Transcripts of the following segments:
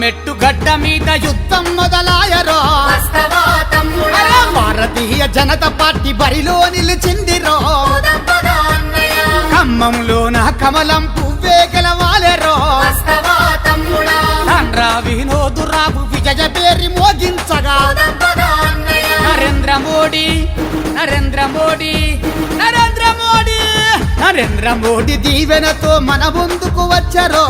మెట్టు గడ్డ మీద యుద్ధం మొదలాయరో భారతీయ జనతా పార్టీ బరిలో నిలిచిందిరో ఖమ్మంలోన కమలం పువ్వే గెలవాలెరో తండ్రా వినోదురావు విజయ పేరి మోగించగా నరేంద్ర మోడీ నరేంద్ర మోడీ నరేంద్ర మోడీ నరేంద్ర మోడీ దీవెనతో మన ముందుకు వచ్చారో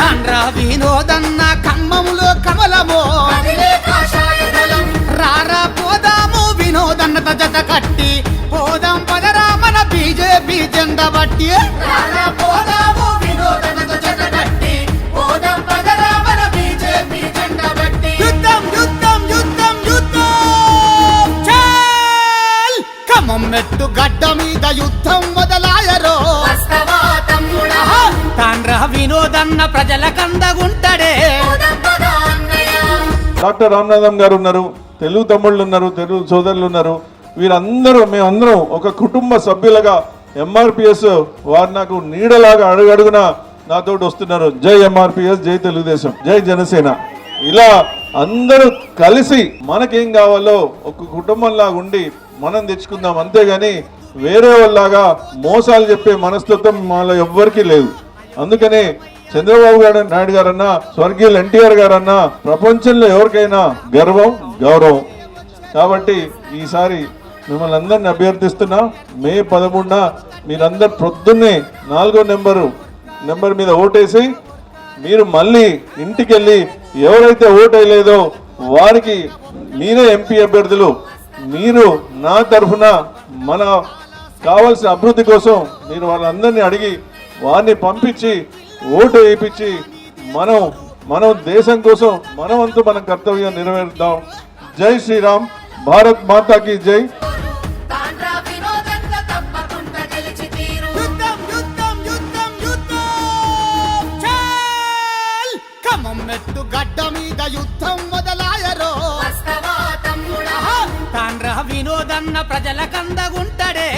తండ్రా వినోదన్న ఖమ్మములో కమలమో రారా పోదాము వినోదన్న జత కట్టి పోదాం పదరా మన బీజేపీ జెండా బట్టి యుద్ధం యుద్ధం యుద్ధం యుద్ధం చల్ ఖమ్మం మెట్టు గడ్డ మీద యుద్ధం మొదలాయరో తాండ్రా వినోదన్న ప్రజల కందగుంటడే. డాక్టర్ రామనాథం గారు ఉన్నారు, తెలుగు తమ్ముళ్ళు ఉన్నారు, తెలుగు సోదరులు ఉన్నారు. వీరందరూ మేమందరం ఒక కుటుంబ సభ్యులుగా ఎంఆర్పిఎస్ వారు నాకు నీడలాగా అడుగడుగున నాతో వస్తున్నారు. జై ఎంఆర్పిఎస్, జై తెలుగుదేశం, జై జనసేన. ఇలా అందరూ కలిసి మనకేం కావాలో ఒక కుటుంబంలాగా ఉండి మనం తెచ్చుకుందాం. అంతేగాని వేరే వాళ్ళలాగా మోసాలు చెప్పే మనస్తత్వం మాలో ఎవ్వరికీ లేదు. అందుకనే చంద్రబాబు నాయుడు గారన్నా, స్వర్గీయులు ఎన్టీఆర్ గారన్నా ప్రపంచంలో ఎవరికైనా గర్వం గౌరవం. కాబట్టి ఈసారి మిమ్మల్ని అందరిని అభ్యర్థిస్తున్నా, మే 13న మీరందరు ప్రొద్దున్నే 4వ నెంబర్ మీద ఓటేసి మీరు మళ్ళీ ఇంటికి వెళ్ళి ఎవరైతే ఓటేయలేదో వారికి మీరే ఎంపీ అభ్యర్థులు. మీరు నా తరఫున మన కావాల్సిన అభివృద్ధి కోసం మీరు వాళ్ళందరినీ అడిగి వారిని పంపించి ఓటు వేయించి మనం దేశం కోసం మనవంతు మనం కర్తవ్యం నెరవేరుద్దాం. జై శ్రీరామ్, భారత్ మాతాకి జై. మెట్టు గడ్డ మీద యుద్ధం మొదలాయరో తాండ్రా వినోదన్న ప్రజల కందగుంటడే.